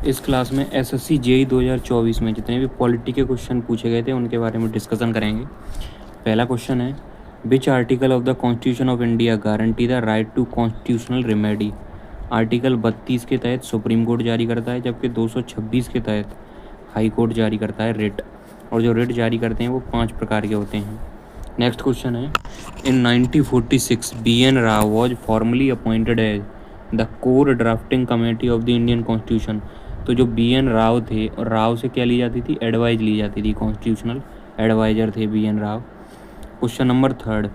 इस क्लास में SSC JE 2024 में जितने भी पॉलिटी के क्वेश्चन पूछे गए थे उनके बारे में डिस्कशन करेंगे। पहला क्वेश्चन है, which article of the constitution of India guarantee the right to constitutional remedy. Article 32 के तहत सुप्रीम कोर्ट जारी करता है, जबकि 226 के तहत हाई कोर्ट जारी करता है रिट। और जो रिट जारी करते हैं वो 5 प्रकार के होते हैं। नेक्स्ट क्वेश्चन है, in 1946 BN Rao was formally appointed as the core drafting committee of the Indian constitution. तो जो BN राव थे, और राव से क्या ली जाती थी, एडवाइज ली जाती थी, कॉन्स्टिट्यूशनल एडवाइजर थे BN Rao. Question number 3,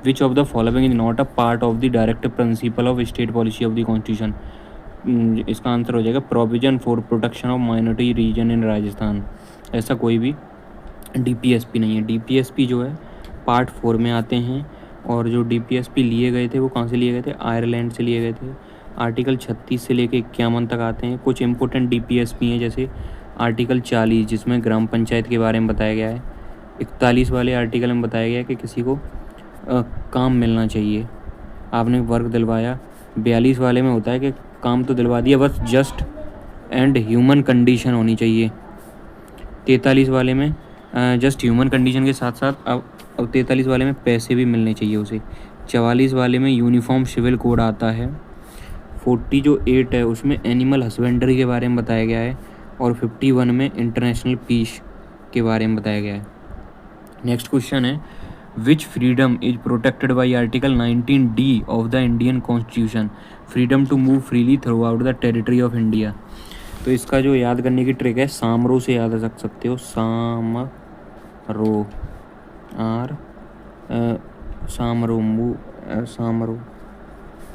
which of the following is not a part of the direct principle of state policy of the constitution. इसका आंसर हो जाएगा provision for protection of minority region in Rajasthan. ऐसा कोई भी DPSP नहीं है। DPSP जो है पार्ट 4 में आते हैं, और जो DPSP लिए गए थे वो कहाँ से लिए गए थे, आयरलैंड से लिए गए थे। आर्टिकल 36 से लेके 51 तक आते हैं। कुछ इंपॉर्टेंट DPSP हैं, जैसे आर्टिकल 40 जिसमें ग्राम पंचायत के बारे में बताया गया है। 41 वाले आर्टिकल में बताया गया है कि किसी को काम मिलना चाहिए, आपने वर्क दिलवाया। 42 वाले में होता है कि काम तो दिलवा दिया, बस जस्ट एंड ह्यूमन कंडीशन होनी चाहिए। 43 वाले में जस्ट ह्यूमन कंडीशन के साथ साथ अब 43 वाले में पैसे भी मिलने चाहिए उसे। 44 वाले में यूनिफॉर्म सिविल कोड आता है। 40 जो 8 है उसमें एनिमल हस्बेंड्री के बारे में बताया गया है, और 51 में इंटरनेशनल पीस के बारे में बताया गया है। नेक्स्ट क्वेश्चन है, which freedom is protected by article 19D of the Indian constitution. Freedom to move freely throughout the territory of India. तो इसका जो याद करने की ट्रिक है, सामरो से याद रख सकते हो। सामरो सामरो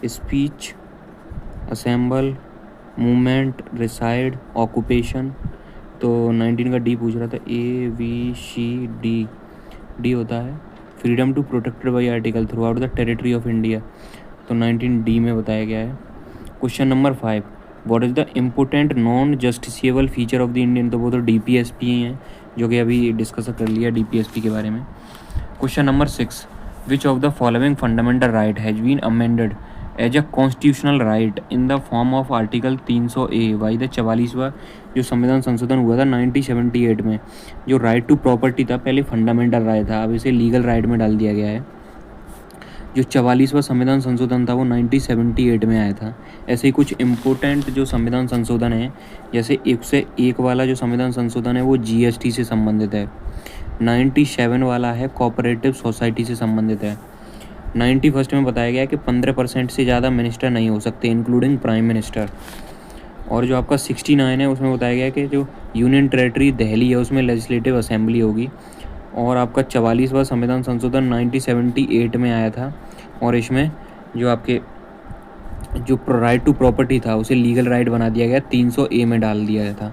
speech, assemble, movement, reside, occupation. तो 19 का D पूछ रहा था, ABCD, D होता है freedom to protected by article throughout the territory of India. तो 19D में बताया गया है। Question number 5, what is the important non justiciable feature of the Indian. तो वो तो DPSP ही हैं, जो कि अभी डिस्कस कर लिया DPSP के बारे में। Question number 6, which of the following fundamental right has been amended as a constitutional right in the form of article 300A by the 44वां जो संविधान संशोधन हुआ था 1978 में। जो राइट टू प्रॉपर्टी था पहले फंडामेंटल राइट था, अब इसे लीगल राइट में डाल दिया गया है। जो 44वां संविधान संशोधन था वो 1978 में आया था। ऐसे ही कुछ इम्पोर्टेंट जो संविधान संशोधन है, जैसे 101 वाला जो संविधान संशोधन है वो GST से संबंधित है। 97 वाला है कोऑपरेटिव सोसाइटी से संबंधित है। 91 में बताया गया है कि 15% से ज़्यादा मिनिस्टर नहीं हो सकते, इंक्लूडिंग प्राइम मिनिस्टर। और जो आपका 69 है उसमें बताया गया है कि जो यूनियन टेरेटरी दिल्ली है उसमें लेजिस्लेटिव असेंबली होगी। और आपका 44वां संविधान संशोधन 1978 में आया था, और इसमें जो आपके जो राइट टू प्रॉपर्टी था उसे लीगल राइट बना दिया गया, 300A में डाल दिया गया था।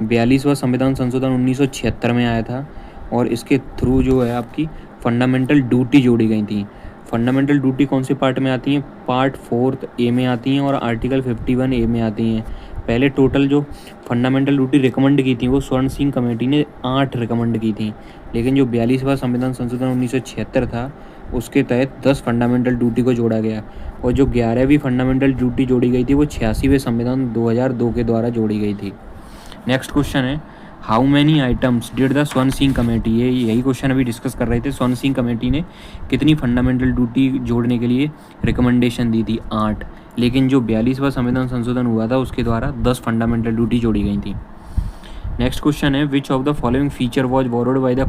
42वां संविधान संशोधन 1976 में आया था, और इसके थ्रू जो है आपकी फंडामेंटल ड्यूटी जोड़ी गई थी। फंडामेंटल ड्यूटी कौन से पार्ट में आती हैं, पार्ट 4A में आती हैं और आर्टिकल 51A में आती हैं। पहले टोटल जो फंडामेंटल ड्यूटी रिकमेंड की थी वो स्वर्ण सिंह कमेटी ने 8 रिकमेंड की थी, लेकिन जो 42वां संविधान संशोधन 1976 था उसके तहत 10 फंडामेंटल ड्यूटी को जोड़ा गया, और जो 11वीं फंडामेंटल ड्यूटी जोड़ी गई थी वो 86वें संविधान 2002 के द्वारा जोड़ी गई थी। नेक्स्ट क्वेश्चन है, how many items did the स्वर्ण सिंह कमेटी। यही क्वेश्चन अभी डिस्कस कर रहे थे। स्वर्ण सिंह कमेटी ने कितनी फंडामेंटल ड्यूटी जोड़ने के लिए रिकमेंडेशन दी थी, 8। लेकिन जो 42वां संविधान संशोधन हुआ था उसके द्वारा 10 फंडामेंटल ड्यूटी जोड़ी गई थी। नेक्स्ट क्वेश्चन है, which of the following feature was borrowed by the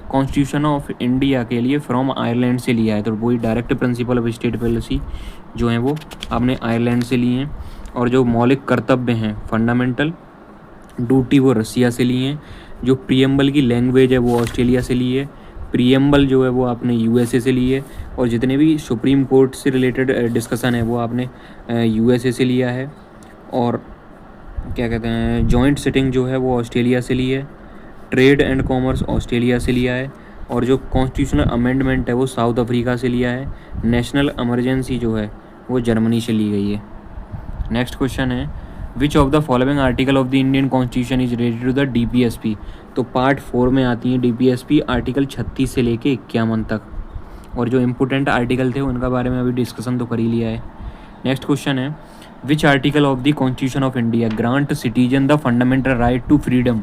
constitution of India के लिए फ्रॉम आयरलैंड से लिया है। तो वही direct principle of state policy जो है वो आपने आयरलैंड से लिए हैं। और जो मौलिक कर्तव्य हैं फंडामेंटल ड्यूटी वो रसिया से लिए हैं। जो प्रीएम्बल की लैंग्वेज है वो ऑस्ट्रेलिया से ली है। प्रीएम्बल जो है वो आपने USA से ली है। और जितने भी सुप्रीम कोर्ट से रिलेटेड डिस्कशन है वो आपने USA से लिया है। और क्या कहते हैं, जॉइंट सिटिंग जो है वो ऑस्ट्रेलिया से ली है। ट्रेड एंड कॉमर्स ऑस्ट्रेलिया से लिया है। और जो कॉन्स्टिट्यूशनल अमेंडमेंट है वो साउथ अफ्रीका से लिया है। नेशनल इमरजेंसी जो है वो जर्मनी से ली गई है। नेक्स्ट क्वेश्चन है, which of the following article of the Indian constitution is related to the DPSP। तो पार्ट 4 में आती है DPSP, आर्टिकल 36 से लेके 51 तक। और जो इम्पोर्टेंट आर्टिकल थे उनका बारे में अभी डिस्कशन तो कर ही लिया है। नेक्स्ट क्वेश्चन है, which article of the constitution of India grant citizen the fundamental right to freedom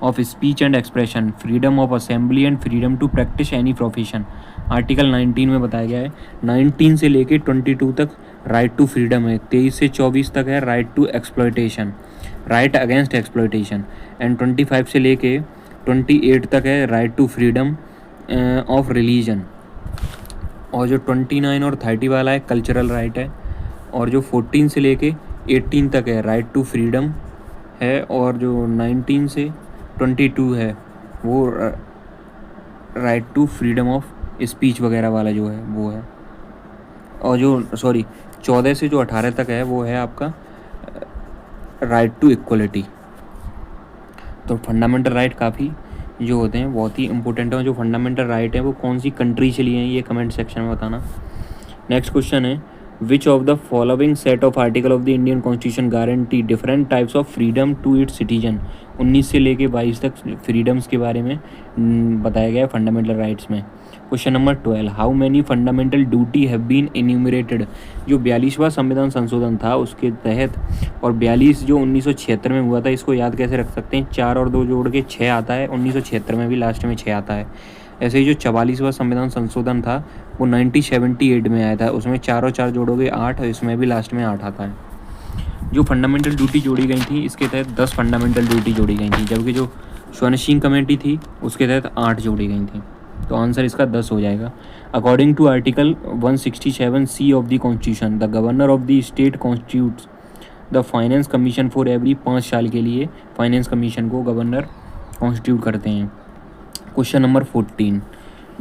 of speech and expression, freedom of assembly and freedom to practice any profession. Article 19 में बताया गया है। 19 से लेके 22 तक राइट टू फ्रीडम है, 23 से 24 तक है right to exploitation, right against exploitation, and 25 से लेके 28 तक है right to freedom of religion. और जो 29 और 30 वाला है कल्चरल राइट है। और जो 14 से लेके 18 तक है राइट टू फ्रीडम है। और जो 19 से 22 है वो right to freedom of speech वगैरह वाला जो है वो है। और जो 14 से जो 18 तक है वो है आपका राइट टू इक्वलिटी। तो फंडामेंटल राइट काफ़ी जो होते हैं बहुत ही इंपॉर्टेंट है। जो फंडामेंटल राइट है वो कौन सी कंट्री से लिए हैं ये कमेंट सेक्शन में बताना। नेक्स्ट क्वेश्चन है, which of the following set of article of the Indian constitution guarantee different types of freedom to its citizen. 19 से लेके 22 तक फ्रीडम्स के बारे में बताया गया है फंडामेंटल राइट्स में। Question number 12, how many fundamental duty have been enumerated. जो 42वां संविधान संशोधन था उसके तहत, और 42 जो 1976 में हुआ था, इसको याद कैसे रख सकते हैं, 4 और 2 जोड़ के 6 आता है। 1976 में भी लास्ट में 6 आता है। ऐसे ही जो 44वां संविधान संशोधन था वो 1978 में आया था, उसमें 4 और 4 जोड़ोगे 8, इसमें भी लास्ट में 8 आता है। जो फंडामेंटल ड्यूटी जोड़ी गई थी इसके तहत 10 फंडामेंटल ड्यूटी जोड़ी गई थी, जबकि जो स्वर्ण सिंह कमेटी थी उसके तहत 8 जोड़ी गई थी। तो आंसर इसका 10 हो जाएगा। According to article 167C of the constitution, the governor of the state constitutes the finance commission for every 5 साल के लिए फाइनेंस कमीशन को गवर्नर कॉन्स्टिट्यूट करते हैं। Question number 14,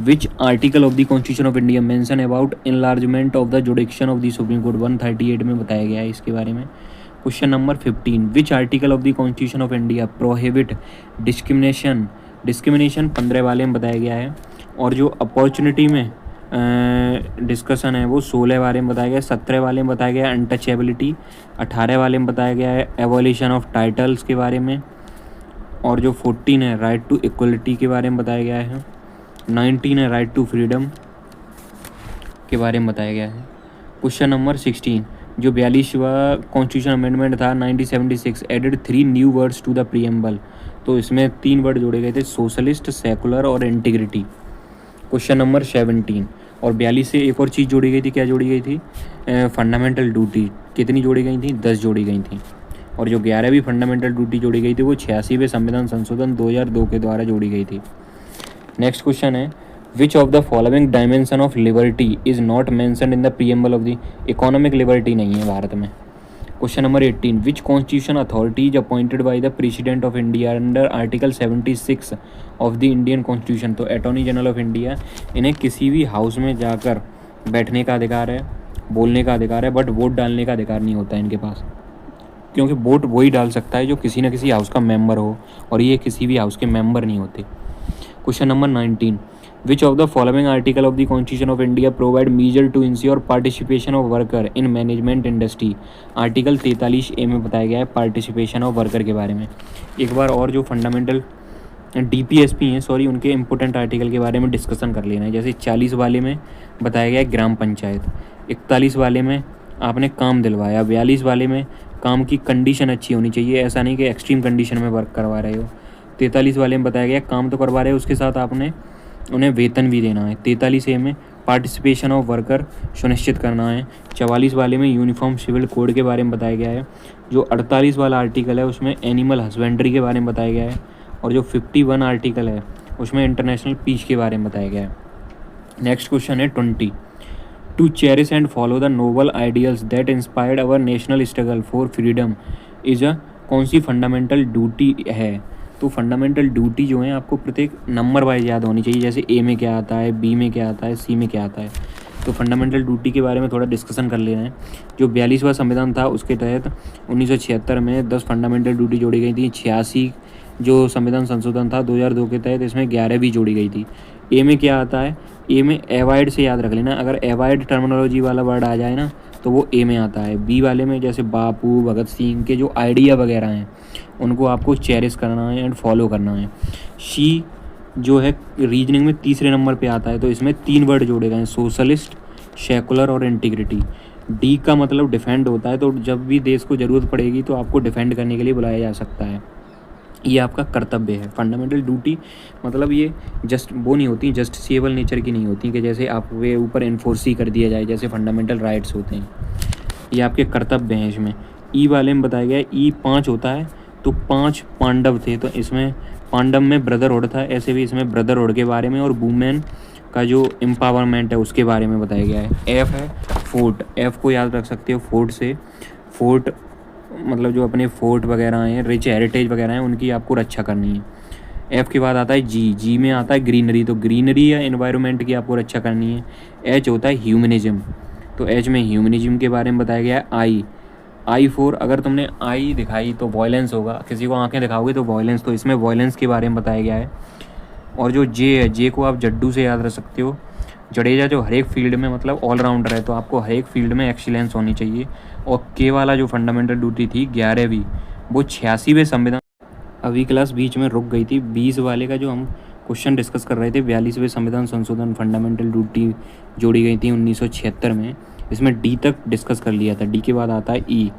which article of the constitution of India mention about enlargement of the jurisdiction of the supreme court. 138 में बताया गया है इसके बारे में। Question number 15, which article of the constitution of India prohibit discrimination. 15 वाले में बताया गया है। और जो अपॉर्चुनिटी में डिस्कशन है वो 16 वाले में बताया गया है। 17 वाले में बताया गया है अनटचेबिलिटी। 18 वाले में बताया गया है एवोल्यूशन ऑफ टाइटल्स के बारे में। और जो 14 है राइट टू इक्वलिटी के बारे में बताया गया है। 19 है राइट टू फ्रीडम के बारे में बताया गया है। क्वेश्चन नंबर 16, जो 42वां कॉन्स्टिट्यूशन अमेंडमेंट था 1976 added 3 new words to the preamble. तो इसमें 3 वर्ड जोड़े गए थे, सोशलिस्ट, सेकुलर और इंटीग्रिटी। क्वेश्चन नंबर 17, और 42 से एक और चीज़ जोड़ी गई थी। क्या जोड़ी गई थी? Fundamental duty. कितनी जोड़ी गई थी? 10 जोड़ी गई थी। और जो 11वीं फंडामेंटल ड्यूटी जोड़ी गई थी वो 86वें संविधान संशोधन 2002 के द्वारा जोड़ी गई थी। नेक्स्ट क्वेश्चन है, which of the following dimension of liberty is not mentioned in the preamble of the. Economic liberty नहीं है भारत में। Question number 18, which constitution authority is appointed by the president of India under article 76 of the Indian constitution. तो attorney general of India, इन्हें किसी भी house में जाकर बैठने का अधिकार है, बोलने का अधिकार है, बट वोट डालने का अधिकार नहीं होता है इनके पास, क्योंकि वोट वही डाल सकता है जो किसी न किसी हाउस का मेंबर हो, और ये किसी भी हाउस के मेंबर नहीं होते। Question number 19, which of the following article of the constitution of India provide measure to ensure participation of worker in management industry. Article 43A में बताया गया है पार्टिसिपेशन ऑफ वर्कर के बारे में। एक बार और जो फंडामेंटल DPSP हैं उनके इंपॉर्टेंट आर्टिकल के बारे में डिस्कशन कर लेना है। जैसे 40 वाले में बताया गया है ग्राम पंचायत, 41 वाले में आपने काम दिलवाया, 42 वाले में काम की कंडीशन अच्छी होनी चाहिए, ऐसा नहीं कि एक्सट्रीम कंडीशन में वर्क करवा रहे हो। 43 वाले में बताया गया काम तो करवा रहे हो, उसके साथ आपने उन्हें वेतन भी देना है। 43A में पार्टिसिपेशन ऑफ वर्कर सुनिश्चित करना है। 44 वाले में यूनिफॉर्म सिविल कोड के बारे में बताया गया है। जो 48 वाला आर्टिकल है उसमें एनिमल हस्बेंड्री के बारे में बताया गया है। और जो 51 आर्टिकल है उसमें इंटरनेशनल पीस के बारे में बताया गया है। नेक्स्ट क्वेश्चन है 20, to cherish and follow the noble ideals that inspired our national struggle for freedom is a कौन सी फंडामेंटल ड्यूटी है? तो फंडामेंटल ड्यूटी जो है आपको प्रत्येक नंबर वाइज याद होनी चाहिए। जैसे A में क्या आता है, B में क्या आता है, C में क्या आता है। तो फंडामेंटल ड्यूटी के बारे में थोड़ा डिस्कशन कर लेना है। जो 42वां संविधान था उसके तहत 1976 में 10 फंडामेंटल ड्यूटी जोड़ी गई थी। 86 जो संविधान संशोधन था 2002 के तहत इसमें 11 भी जोड़ी गई थी। A में क्या आता है? A में एवॉइड से याद रख लेना। अगर एवॉइड टर्मिनोलॉजी वाला वर्ड आ जाए ना तो वो A में आता है। B वाले में जैसे बापू, भगत सिंह के जो आइडिया वगैरह हैं उनको आपको चेरिश करना है एंड फॉलो करना है। C जो है रीजनिंग में तीसरे नंबर पे आता है, तो इसमें 3 वर्ड जोड़े गए हैं, सोशलिस्ट, सेकुलर और इंटीग्रिटी। डी का मतलब डिफेंड होता है, तो जब भी देश को ज़रूरत पड़ेगी तो आपको डिफेंड करने के लिए बुलाया जा सकता है। ये आपका कर्तव्य है। फंडामेंटल ड्यूटी मतलब ये जस्ट वो नहीं होती, जस्टिसेबल नेचर की नहीं होती कि जैसे आप वे ऊपर इन्फोर्स ही कर दिया जाए जैसे फंडामेंटल राइट्स होते हैं। ये आपके कर्तव्य हैं इसमें। ई वाले में बताया गया है ई 5 होता है, तो 5 पांडव थे, तो इसमें पांडव में ब्रदरहुड था, ऐसे भी इसमें ब्रदरहुड के बारे में और वुमेन का जो एम्पावरमेंट है उसके बारे में बताया गया है। एफ है फोर्ट, एफ को याद रख सकते हो फोर्ट से। फोर्ट मतलब जो अपने फोर्ट वगैरह हैं, रिच हेरिटेज वगैरह हैं, उनकी आपको रक्षा करनी है। एफ के बाद आता है जी, जी में आता है ग्रीनरी, तो ग्रीनरी या एनवायरनमेंट की आपको रक्षा करनी है। एच होता है ह्यूमनिज्म, तो एच में ह्यूमनिज्म के बारे में बताया गया है। आई फोर, अगर तुमने आई दिखाई तो वॉयलेंस होगा, किसी को आंखें दिखाओगे तो वॉयलेंस, तो इसमें वॉयलेंस के बारे में बताया गया है। और जो जे है, जे को आप जड्डू से याद रख सकते हो। जडेजा जो हर एक फील्ड में मतलब ऑलराउंडर है, तो आपको हर एक फील्ड में एक्सीलेंस होनी चाहिए। और के वाला जो फंडामेंटल ड्यूटी थी 11वीं, वो 86वें संविधान। अभी क्लास बीच में रुक गई थी। 20 वाले का जो हम क्वेश्चन डिस्कस कर रहे थे, 42वें संविधान संशोधन फंडामेंटल ड्यूटी जोड़ी गई थी 1976 में। इसमें डी तक डिस्कस कर लिया था। डी के बाद आता है ई।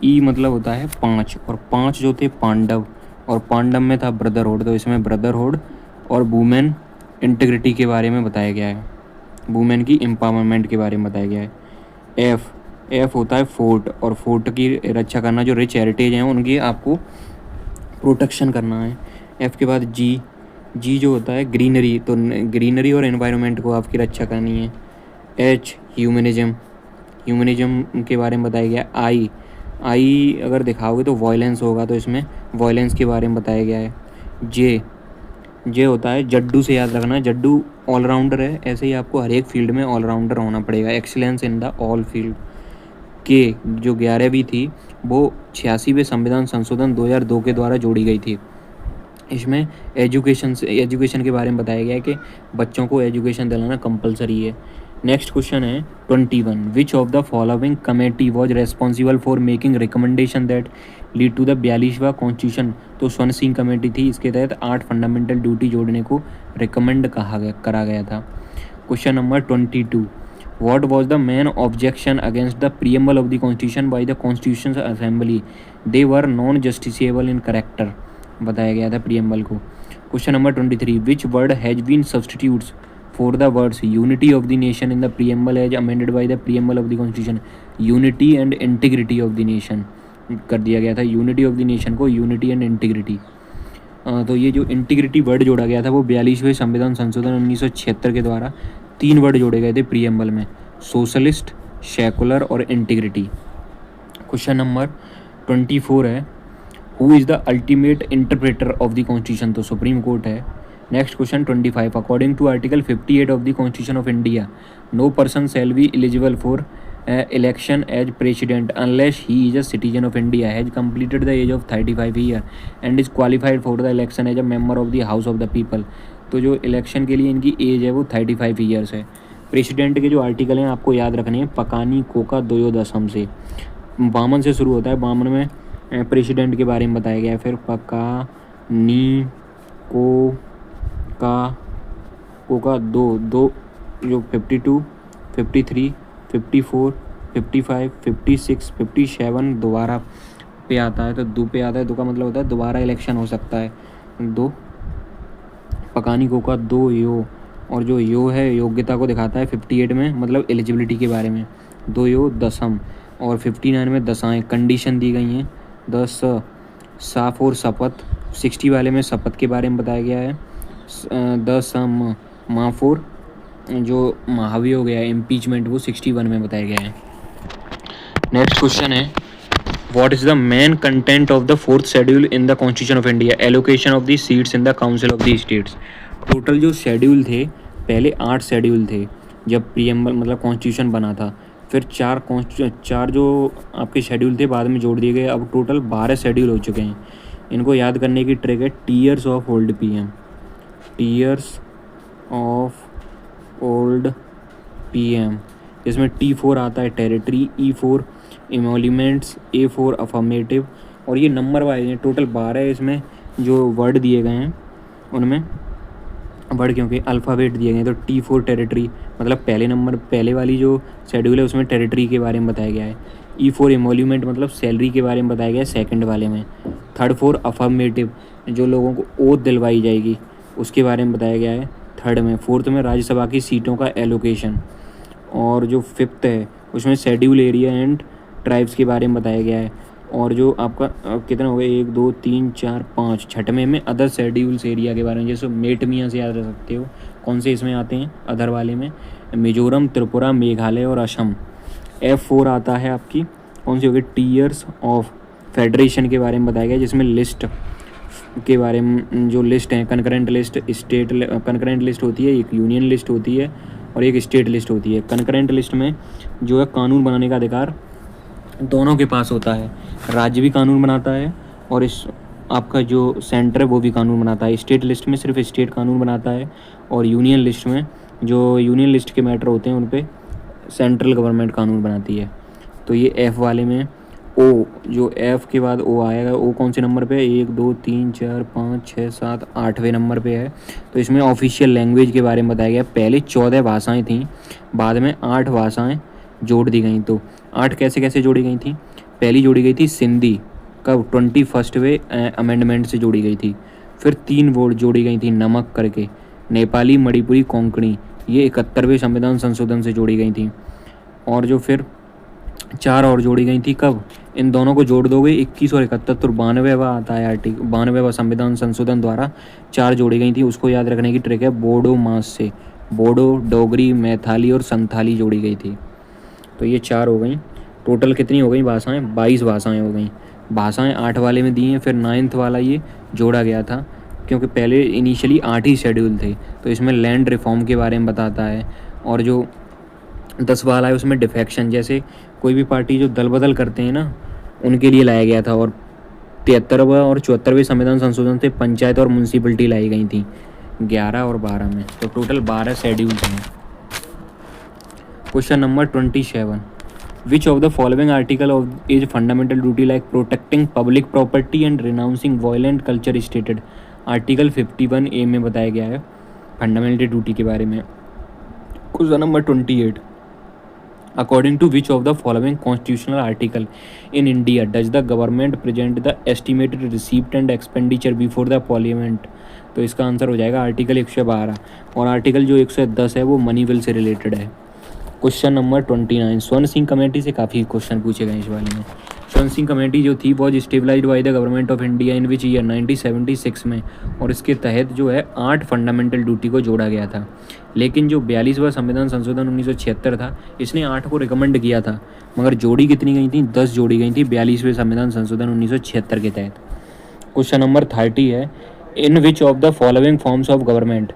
ई मतलब होता है 5, और 5 जो थे पांडव, और पांडव में था ब्रदरहुड, तो इसमें ब्रदरहुड और वुमेन इंटीग्रिटी के बारे में बताया गया है, वुमेन की एम्पावरमेंट के बारे में बताया गया है। एफ होता है फोर्ट, और फोर्ट की रक्षा करना, जो रिच हेरिटेज हैं उनकी आपको प्रोटेक्शन करना है। एफ के बाद जी जो होता है ग्रीनरी, तो ग्रीनरी और एनवायरनमेंट को आपकी रक्षा करनी है। एच ह्यूमनिज्म के बारे में बताया गया। आई अगर दिखाओगे तो वॉयलेंस होगा, तो इसमें वॉयलेंस के बारे में बताया गया है। जे होता है जड्डू से याद रखना, जड्डू ऑलराउंडर है, ऐसे ही आपको हर एक फील्ड में ऑलराउंडर होना पड़ेगा, excellence in the all field. के जो 11वीं थी वो 86वें संविधान संशोधन 2002 के द्वारा जोड़ी गई थी। इसमें एजुकेशन के बारे में बताया गया है कि बच्चों को एजुकेशन दिलाना कंपलसरी है। नेक्स्ट क्वेश्चन है 21, which of the following committee was responsible for making recommendation that lead to the 42वां कॉन्स्टिट्यूशन। तो स्वर्ण सिंह कमेटी थी, इसके तहत 8 फंडामेंटल ड्यूटी जोड़ने को रिकमेंड करा गया था। Question number 22, What was the main objection against the preamble of the Constitution by the Constitutional Assembly? They were non-justiciable in character. बताया गया था preamble को। Question number 23. Which word has been substitutes for the words unity of the nation in the preamble as amended by the preamble of the Constitution? Unity and integrity of the nation कर दिया गया था। Unity of the nation को unity and integrity। तो ये जो integrity word जोड़ा गया था वो 42वें संविधान संशोधन 1976 के द्वारा 3 वर्ड जोड़े गए थे प्रीएम्बल में, सोशलिस्ट, सेकुलर और इंटीग्रिटी। क्वेश्चन नंबर 24 है, who is the ultimate interpreter of the constitution, तो सुप्रीम कोर्ट है। Next question 25, according to article 58 of the constitution of India, no person shall be eligible for election as president unless he is a citizen of India, has completed the age of 35 year and is qualified for the election as a member of the House of the People। तो जो election के लिए इनकी as है वो 35 years है। President के जो आर्टिकल हैं आपको याद रखने हैं, पकानी कोका दोयोदशम से, बामन से शुरू होता है। बामन में प्रेसिडेंट के बारे में बताया गया है। फिर पकानी कोका दो जो 52, 53, 54, 55, 56, 57 दोबारा पे आता है, तो दो पे आता है, दो का मतलब होता है दोबारा इलेक्शन हो सकता है। दो पकानी कोका दो यो, और जो यो है योग्यता को दिखाता है 58 में, मतलब एलिजिबिलिटी के बारे में। दो यो दसम, और 59 में दशाएँ कंडीशन दी गई हैं। 10 साफ और शपथ, 60 वाले में शपथ के बारे में बताया गया है। 10 माफोर जो महावी हो गया है इम्पीचमेंट, वो 61 में बताया गया है। नेक्स्ट क्वेश्चन है, what is the main content of the 4th schedule in the constitution of India, allocation of the seats in the council of the states. Total जो शेड्यूल थे, पहले 8 शेड्यूल थे जब प्रीएम्बल मतलब कॉन्स्टिट्यूशन बना था, फिर 4 जो आपके शेड्यूल थे बाद में जोड़ दिए गए, अब टोटल 12 शेड्यूल हो चुके हैं। इनको याद करने की ट्रिक है tears of old PM, tears of old PM, जिसमें T4 आता है territory, E4 emoluments, A4 affirmative, और ये नंबर वाइज हैं। टोटल 12 है। इसमें जो वर्ड दिए गए हैं उनमें वर्ड क्योंकि अल्फ़ाबेट दिए गए, तो T4 टेरिटरी, मतलब पहले वाली जो शेड्यूल है उसमें टेरिटरी के बारे में बताया गया है। E4 एमोल्यूमेंट मतलब सैलरी के बारे में बताया गया है सेकंड वाले में। थर्ड 4 अफर्मेटिव, जो लोगों को ओथ दिलवाई जाएगी उसके बारे में बताया गया है थर्ड में। फोर्थ में राज्यसभा की सीटों का एलोकेशन, और जो फिफ्थ है उसमें शेड्यूल एरिया एंड ट्राइब्स के बारे में बताया गया है। और जो आपका कितना हो गया, 1 2 3 4 5, छठवें में अदर शेड्यूल्स एरिया के बारे में, जैसे मेट मियाँ से याद रख सकते हो कौन से इसमें आते हैं अदर वाले में, मिजोरम, त्रिपुरा, मेघालय और असम। F4 आता है आपकी कौन सी होगी, टीयर्स ऑफ फेडरेशन के बारे में बताया गया, जिसमें लिस्ट के बारे में, जो लिस्ट है concurrent list, state concurrent list होती है, एक यूनियन लिस्ट होती है और एक स्टेट लिस्ट होती है। कंकरेंट लिस्ट में जो है कानून बनाने का अधिकार दोनों के पास होता है, राज्य भी कानून बनाता है और इस आपका जो सेंटर है वो भी कानून बनाता है। स्टेट लिस्ट में सिर्फ स्टेट कानून बनाता है और यूनियन लिस्ट में जो यूनियन लिस्ट के मैटर होते हैं उन पे सेंट्रल गवर्नमेंट कानून बनाती है। तो ये F वाले में O, जो F के बाद O आएगा, O कौन से नंबर पे है, 1 2 3 4 5 6 7 8वें नंबर पे है। तो इसमें ऑफिशियल लैंग्वेज के बारे में बताया गया। पहले 14 भाषाएं थीं, बाद में 8 भाषाएं जोड़ दी गई। तो 8 कैसे कैसे जोड़ी गई थी, पहली जोड़ी गई थी सिंधी, कब 21वें अमेंडमेंट से जोड़ी गई थी। फिर 3 वर्ड जोड़ी गई थी नमक करके, नेपाली, मणिपुरी, कोंकणी, ये 71वें संविधान संशोधन से जोड़ी गई थी। और जो फिर 4 और जोड़ी गई थी, कब इन दोनों को जोड़ दोगे 21 और 71, तो 92वां आता है आर्टिकल, 92वां संविधान संशोधन द्वारा 4 जोड़ी गई थी। उसको याद रखने की ट्रिक है, बोडो मास से, बोडो, डोगरी, मैथाली और संथाली जोड़ी गई थी। तो ये 4 हो गई। टोटल कितनी हो गई भाषाएं, 22 भाषाएं हो गई। भाषाएं 8 वाले में दी हैं, फिर 9th वाला ये जोड़ा गया था क्योंकि पहले इनिशियली 8 ही शेड्यूल थे। तो इसमें लैंड रिफॉर्म के बारे में बताता है। और जो 10 वाला है उसमें डिफेक्शन, जैसे कोई भी पार्टी जो दल बदल करते हैं ना उनके लिए लाया गया था। और 73वां और 74वें संविधान संशोधन से पंचायत और म्यूनसिपलिटी लाई गई थी 11 और 12 में। तो टोटल 12 शेड्यूल्स हैं। Question number 27, which of the following article of is fundamental duty like protecting public property and renouncing violent culture stated. Article 51A में बताया गया है फंडामेंटल ड्यूटी के बारे में। Question number 28, according to which of the following constitutional article in India does the government present the estimated receipt and expenditure before the parliament। तो इसका answer हो जाएगा आर्टिकल 112, और आर्टिकल जो 110 है वो मनी बिल से रिलेटेड है। क्वेश्चन नंबर 29, स्वर्ण सिंह कमेटी से काफ़ी क्वेश्चन पूछे गए इस वाले में। स्वर्ण सिंह कमेटी जो थी was stabilized by the government of India in which year 1976 में, और इसके तहत जो है 8 फंडामेंटल ड्यूटी को जोड़ा गया था। लेकिन जो 42वां संविधान संशोधन 1976 था इसने 8 को रिकमेंड किया था, मगर जोड़ी कितनी गई थी, 10 जोड़ी गई थी 42वें संविधान संशोधन 1976 के तहत। क्वेश्चन नंबर 30 है, in which of the following forms of government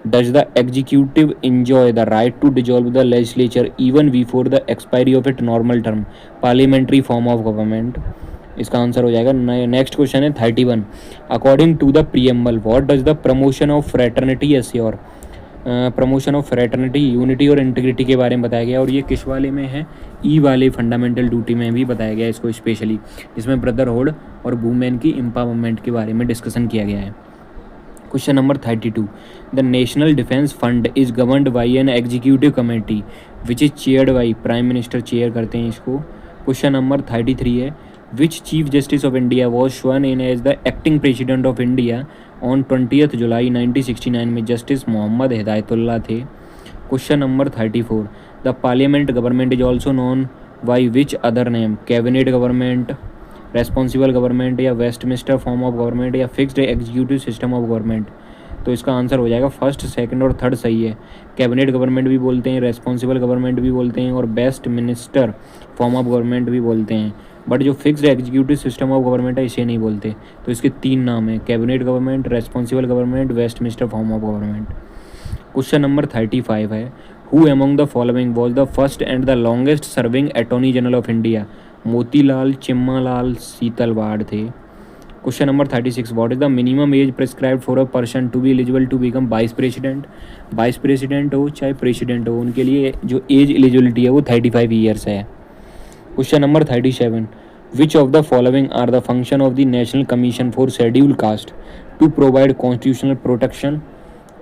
does the executive enjoy the right to dissolve the legislature even before the expiry of its normal term, parliamentary form of government। इसका answer हो जाएगा। Next question है 31, according to the preamble what does the promotion of fraternity assure. Promotion of fraternity, unity और integrity के बारे में बताया गया, और ये किस वाले में है, ई वाले फंडामेंटल ड्यूटी में भी बताया गया इसको स्पेशली, जिसमें ब्रदरहुड और वुमेन की एम्पावरमेंट के बारे में डिस्कशन किया गया है। Question number 32, the national defence fund is governed by an executive committee which is chaired by, prime minister chair करते हैं इसको। क्वेश्चन नंबर 33 है, which chief justice of India was sworn in as the acting president of India on 20 July 1969 में justice Mohammad Hidayatullah थे। Question number 34, the parliament government is also known by which other name, cabinet government, responsible government, या Westminster form of government, या fixed executive system of government. तो इसका answer हो जाएगा first, second और third सही है। कैबिनेट गवर्नमेंट भी बोलते हैं, रेस्पॉन्सिबल गवर्नमेंट भी बोलते हैं, और Westminster form of government भी बोलते हैं, बट जो fixed executive system of government है इसे नहीं बोलते। तो इसके 3 नाम हैं, cabinet government, responsible government, Westminster form of government. Question number 35 है, who among the following was the first and the longest serving attorney general of India. Motilal Chimanlal Setalvad थे। Question number 36, what is the minimum age prescribed for a person to be eligible to become vice president. Vice president हो चाहे president हो, उनके लिए जो as eligibility है वो 35 years है। Question number 37, which of the following are the function of the national commission for schedule caste to provide constitutional protection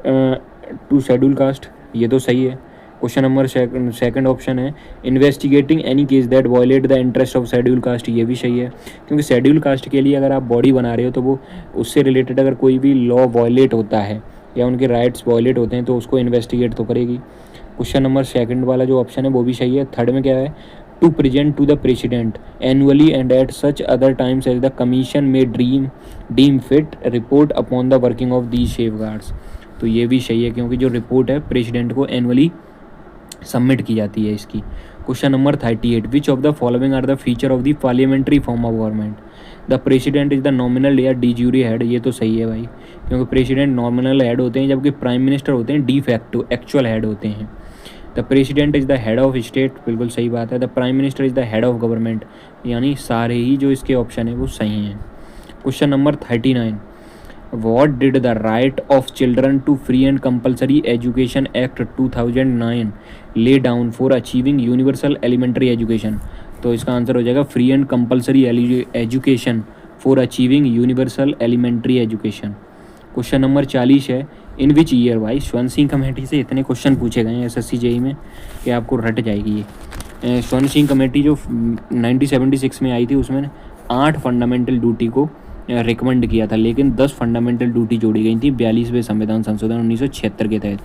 to schedule caste, ये तो सही है। क्वेश्चन नंबर सेकंड ऑप्शन है investigating any case that violate the interest of schedule caste, ये भी सही है, क्योंकि शेड्यूल कास्ट के लिए अगर आप बॉडी बना रहे हो तो वो उससे रिलेटेड अगर कोई भी लॉ वायलेट होता है या उनके राइट्स वायलेट होते हैं तो उसको इन्वेस्टिगेट तो करेगी। क्वेश्चन नंबर सेकंड वाला जो ऑप्शन है वो भी सही है। थर्ड में क्या है, to present to the president annually and at such other times as the commission में deem fit report upon the working of these safeguards, तो ये भी सही है, क्योंकि जो रिपोर्ट है प्रेसिडेंट को एनुअली सबमिट की जाती है इसकी। Question number 38, which of the following are the feature of the parliamentary form of government, the president is the nominal या डी ज्यूरी हेड, ये तो सही है भाई, क्योंकि प्रेसिडेंट नॉमिनल हेड होते हैं जबकि प्राइम मिनिस्टर होते हैं डी फैक्टो एक्चुअल हेड होते हैं। The president is the head of state, बिल्कुल सही बात है। The prime minister is the head of government, यानी सारे ही जो इसके ऑप्शन है वो सही हैं। Question number 39, What did the Right of Children to Free and Compulsory Education Act 2009 lay down for achieving universal elementary education, तो इसका आंसर हो जाएगा free and compulsory education for achieving universal elementary education. Question number 40 है in which year, भाई स्वर्ण Singh committee से इतने question पूछे गए हैं एसएससी जेई में कि आपको रट जाएगी ये। स्वर्ण सिंह कमेटी जो 1976 में आई थी उसमें 8 फंडामेंटल ड्यूटी को रिकमेंड किया था, लेकिन 10 फंडामेंटल ड्यूटी जोड़ी गई थी 42वें संविधान संशोधन 1976 के तहत,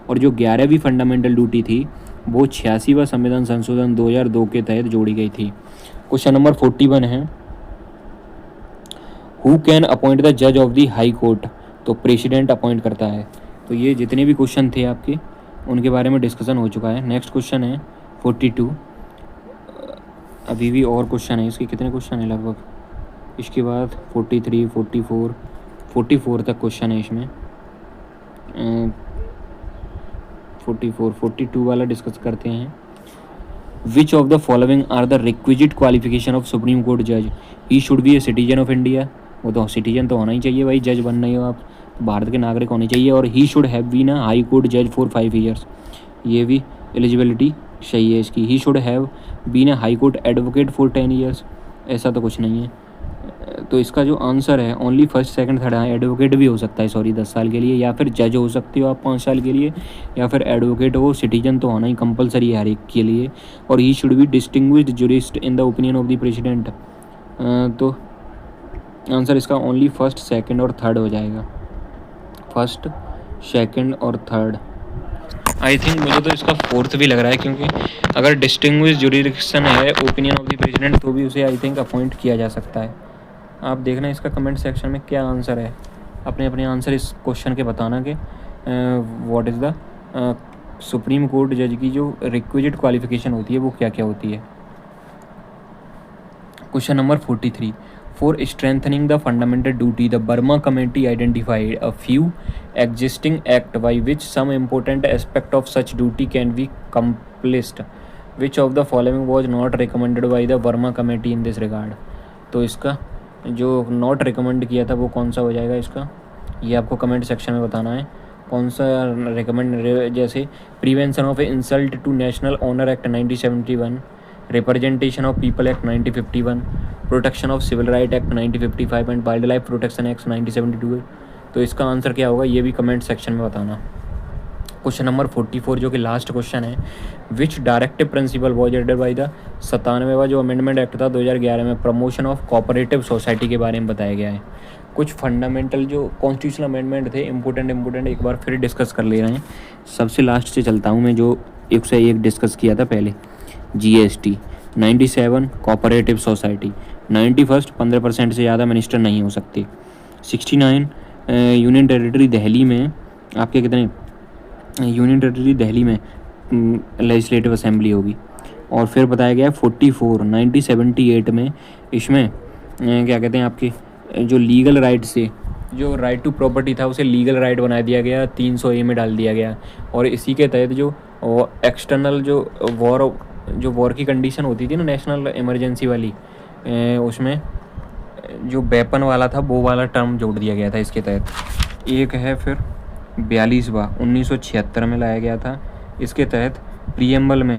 और जो 11वीं फंडामेंटल ड्यूटी थी वो 86वां संविधान संशोधन 2002 के तहत जोड़ी गई थी। क्वेश्चन नंबर 41 है हु कैन अपॉइंट द जज ऑफ द हाई कोर्ट, तो प्रेसिडेंट अपॉइंट करता है। तो ये जितने भी क्वेश्चन थे आपके उनके बारे में डिस्कशन हो चुका है। नेक्स्ट क्वेश्चन है 42, अभी भी और क्वेश्चन है, इसके कितने क्वेश्चन है लगभग, इसके बाद 43, 44 तक क्वेश्चन है इसमें। 42 वाला डिस्कस करते हैं। Which of the following are the requisite qualification of supreme court जज, he should be a citizen of India, वो तो सिटीजन तो होना ही चाहिए भाई, जज बन रहे हो आप भारत के नागरिक होने चाहिए, और he should have been a high court जज फॉर 5 ईयर्स, ये भी एलिजिबिलिटी सही है इसकी। He should have been a high court advocate for 10 years, ऐसा तो कुछ नहीं है, तो इसका जो आंसर है only first second third, advocate भी हो सकता है 10 साल के लिए, या फिर जज हो सकते हो आप 5 साल के लिए, या फिर एडवोकेट हो, सिटीजन तो होना ही कंपलसरी है हर एक के लिए, और he should be distinguished jurist in the opinion of the president, तो आंसर इसका ओनली फर्स्ट सेकंड और थर्ड हो जाएगा, फर्स्ट सेकंड और थर्ड। आई थिंक मुझे तो इसका फोर्थ भी लग रहा है, क्योंकि अगर डिस्टिंग्विश्ड जुरिडिक्शन है ओपिनियन ऑफ द प्रेसिडेंट तो भी उसे आई थिंक अपॉइंट किया जा सकता है। आप देखना इसका कमेंट सेक्शन में क्या आंसर है, अपने अपने आंसर इस क्वेश्चन के बताना कि what is the supreme court जज की जो रिक्विजिट क्वालिफिकेशन होती है वो क्या क्या होती है। Question number 43, for strengthening the fundamental duty the Verma committee identified a few existing act by which some important aspect of such duty can be accomplished, which of the following was not recommended by the Verma committee in this regard, तो इसका जो not recommend किया था वो कौन सा हो जाएगा इसका, ये आपको कमेंट सेक्शन में बताना है कौन सा रिकमेंड, जैसे prevention of insult to national honour act 1971, representation of people act 1951, protection of civil right act 1955 and wild life protection act 1972, तो इसका आंसर क्या होगा ये भी कमेंट सेक्शन में बताना। क्वेश्चन नंबर 44 जो कि लास्ट क्वेश्चन है, which directive principle was added by the 97वां जो अमेंडमेंट एक्ट था 2011 में प्रमोशन ऑफ कोऑपरेटिव सोसाइटी के बारे में बताया गया है। कुछ फंडामेंटल जो कॉन्स्टिट्यूशनल अमेंडमेंट थे इम्पोर्टेंट एक बार फिर डिस्कस कर ले रहे हैं। सबसे लास्ट से चलता हूँ मैं, जो 101 डिस्कस किया था पहले, GST, 97 कोऑपरेटिव सोसाइटी, 91 15% से ज़्यादा मिनिस्टर नहीं हो सकते, 69 यूनियन टेरिटरी दिल्ली में आपके कितने यूनियन टेरिटरी दिल्ली में लेजिस्लेटिव असेंबली होगी, और फिर बताया गया 44 1978 में इसमें क्या कहते हैं आपके जो लीगल राइट से जो राइट टू प्रॉपर्टी था उसे लीगल राइट बना दिया गया, 300A में डाल दिया गया, और इसी के तहत जो एक्सटर्नल जो वॉर की कंडीशन होती थी ना नेशनल इमरजेंसी वाली, उसमें जो वेपन वाला था वो वाला टर्म जोड़ दिया गया था इसके तहत। एक है फिर 42वां 1976 में लाया गया था, इसके तहत प्रीएम्बल में